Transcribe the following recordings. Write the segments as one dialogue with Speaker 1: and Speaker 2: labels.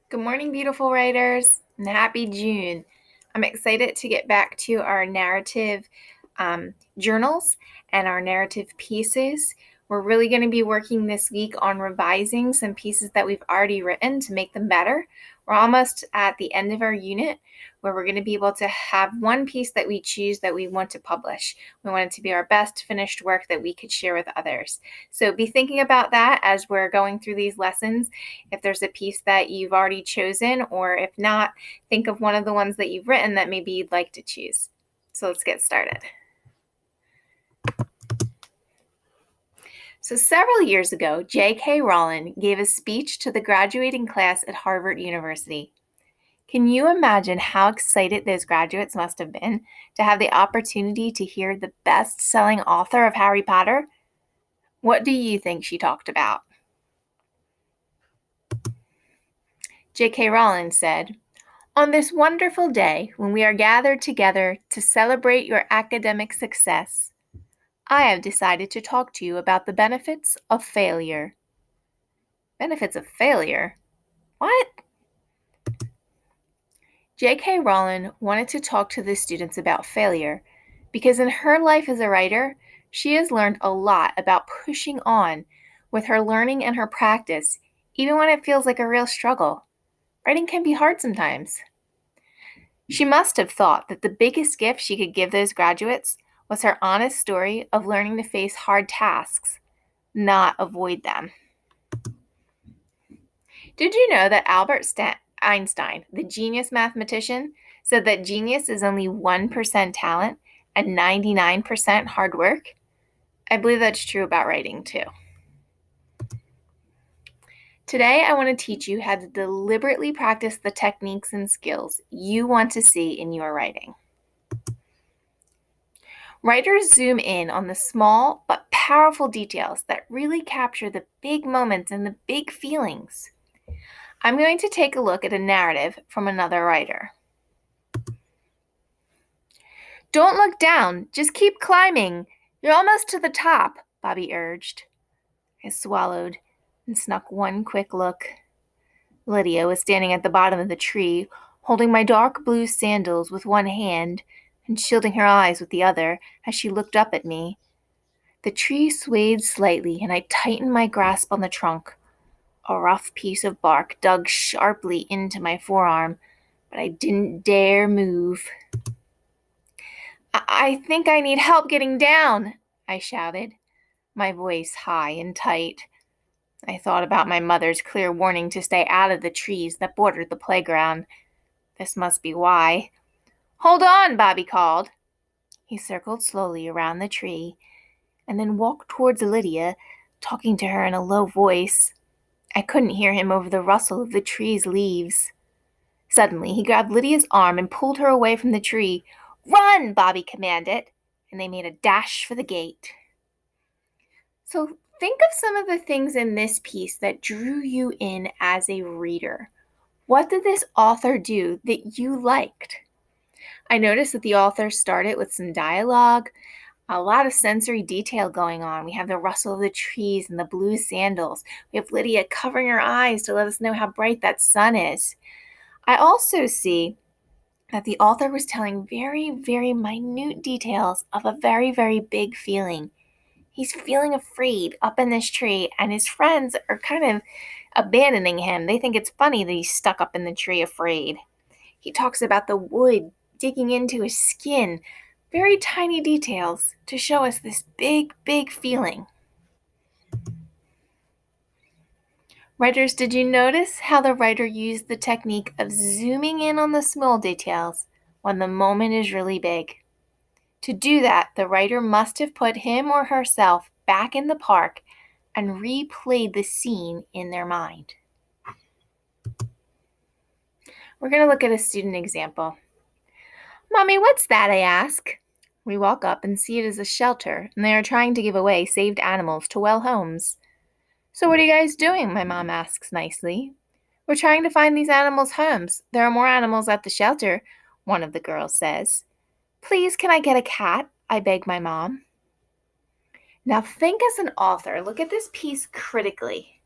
Speaker 1: Good morning, beautiful writers, and happy June. I'm excited to get back to our narrative journals and our narrative pieces. We're really going to be working this week on revising some pieces that we've already written to make them better. We're almost at the end of our unit where we're going to be able to have one piece that we choose that we want to publish. We want it to be our best finished work that we could share with others. So be thinking about that as we're going through these lessons. If there's a piece that you've already chosen, or if not, think of one of the ones that you've written that maybe you'd like to choose. So let's get started. So several years ago, J.K. Rowling gave a speech to the graduating class at Harvard University. Can you imagine how excited those graduates must have been to have the opportunity to hear the best-selling author of Harry Potter? What do you think she talked about? J.K. Rowling said, "On this wonderful day, when we are gathered together to celebrate your academic success, I have decided to talk to you about the benefits of failure." Benefits of failure? What? J.K. Rowling wanted to talk to the students about failure because in her life as a writer, she has learned a lot about pushing on with her learning and her practice, even when it feels like a real struggle. Writing can be hard sometimes. She must have thought that the biggest gift she could give those graduates was her honest story of learning to face hard tasks, not avoid them. Did you know that Einstein, the genius mathematician, said that genius is only 1% talent and 99% hard work? I believe that's true about writing too. Today, I want to teach you how to deliberately practice the techniques and skills you want to see in your writing. Writers zoom in on the small but powerful details that really capture the big moments and the big feelings. I'm going to take a look at a narrative from another writer. "Don't look down, just keep climbing. You're almost to the top," Bobby urged. I swallowed and snuck one quick look. Lydia was standing at the bottom of the tree, holding my dark blue sandals with one hand and shielding her eyes with the other as she looked up at me. The tree swayed slightly, and I tightened my grasp on the trunk. A rough piece of bark dug sharply into my forearm, but I didn't dare move. I think I need help getting down," I shouted, my voice high and tight. I thought about my mother's clear warning to stay out of the trees that bordered the playground. This must be why. "Hold on," Bobby called. He circled slowly around the tree and then walked towards Lydia, talking to her in a low voice. I couldn't hear him over the rustle of the tree's leaves. Suddenly, he grabbed Lydia's arm and pulled her away from the tree. "Run!" Bobby commanded, and they made a dash for the gate. So think of some of the things in this piece that drew you in as a reader. What did this author do that you liked? I noticed that the author started with some dialogue, a lot of sensory detail going on. We have the rustle of the trees and the blue sandals. We have Lydia covering her eyes to let us know how bright that sun is. I also see that the author was telling very, very minute details of a very, very big feeling. He's feeling afraid up in this tree, and his friends are kind of abandoning him. They think it's funny that he's stuck up in the tree afraid. He talks about the wood digging into his skin, very tiny details to show us this big, big feeling. Writers, did you notice how the writer used the technique of zooming in on the small details when the moment is really big? To do that, the writer must have put him or herself back in the park and replayed the scene in their mind. We're going to look at a student example. "Mommy, what's that?" I ask. We walk up and see it is a shelter, and they are trying to give away saved animals to well homes. "So what are you guys doing?" my mom asks nicely. "We're trying to find these animals homes. There are more animals at the shelter," one of the girls says. "Please, can I get a cat?" I beg my mom. Now think as an author, look at this piece critically.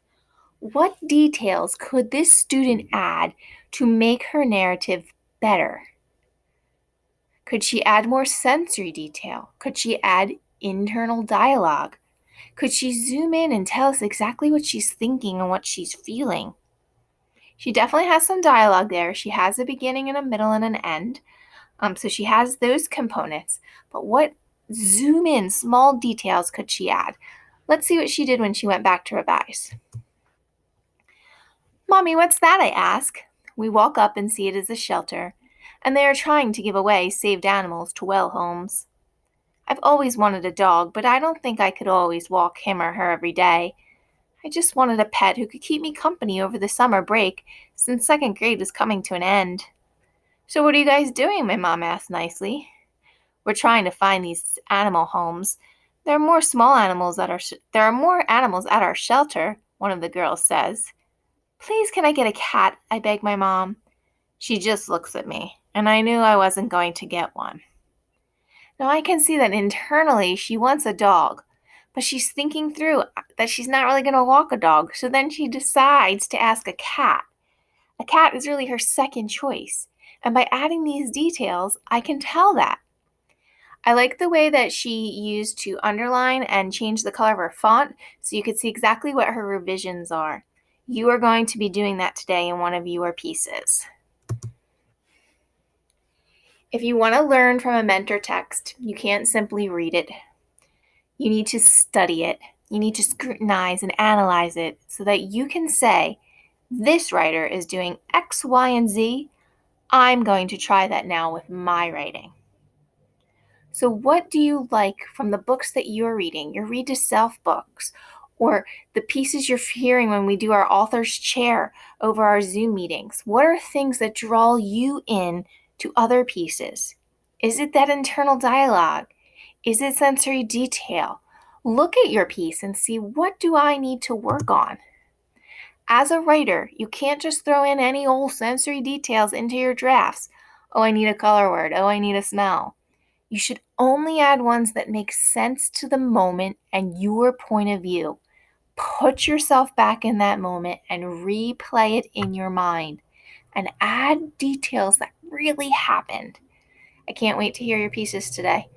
Speaker 1: What details could this student add to make her narrative better? Could she add more sensory detail? Could she add internal dialogue? Could she zoom in and tell us exactly what she's thinking and what she's feeling? She definitely has some dialogue there. She has a beginning and a middle and an end. So she has those components. But what zoom in small details could she add? Let's see what she did when she went back to revise. Mommy, what's that? I ask. We walk up and see it is a shelter, and they are trying to give away saved animals to well homes. I've always wanted a dog, but I don't think I could always walk him or her every day. I just wanted a pet who could keep me company over the summer break, since second grade was coming to an end. So what are you guys doing? My mom asked nicely. We're trying to find these animal homes. There are more animals at our shelter, one of the girls says. Please, can I get a cat? I beg my mom. She just looks at me, and I knew I wasn't going to get one. Now I can see that internally she wants a dog, but she's thinking through that she's not really going to walk a dog, so then she decides to ask a cat. A cat is really her second choice, and by adding these details, I can tell that. I like the way that she used to underline and change the color of her font so you could see exactly what her revisions are. You are going to be doing that today in one of your pieces. If you want to learn from a mentor text, you can't simply read it. You need to study it. You need to scrutinize and analyze it so that you can say, this writer is doing X, Y, and Z. I'm going to try that now with my writing. So what do you like from the books that you're reading, your read to self books, or the pieces you're hearing when we do our author's chair over our Zoom meetings? What are things that draw you in to other pieces? Is it that internal dialogue? Is it sensory detail? Look at your piece and see, what do I need to work on? As a writer, you can't just throw in any old sensory details into your drafts. Oh, I need a color word. Oh, I need a smell. You should only add ones that make sense to the moment and your point of view. Put yourself back in that moment and replay it in your mind and add details that really happened. I can't wait to hear your pieces today.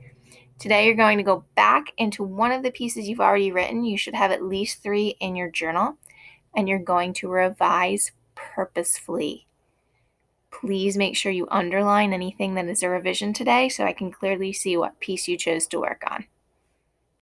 Speaker 1: Today, you're going to go back into one of the pieces you've already written. You should have at least 3 in your journal, and you're going to revise purposefully. Please make sure you underline anything that is a revision today so I can clearly see what piece you chose to work on.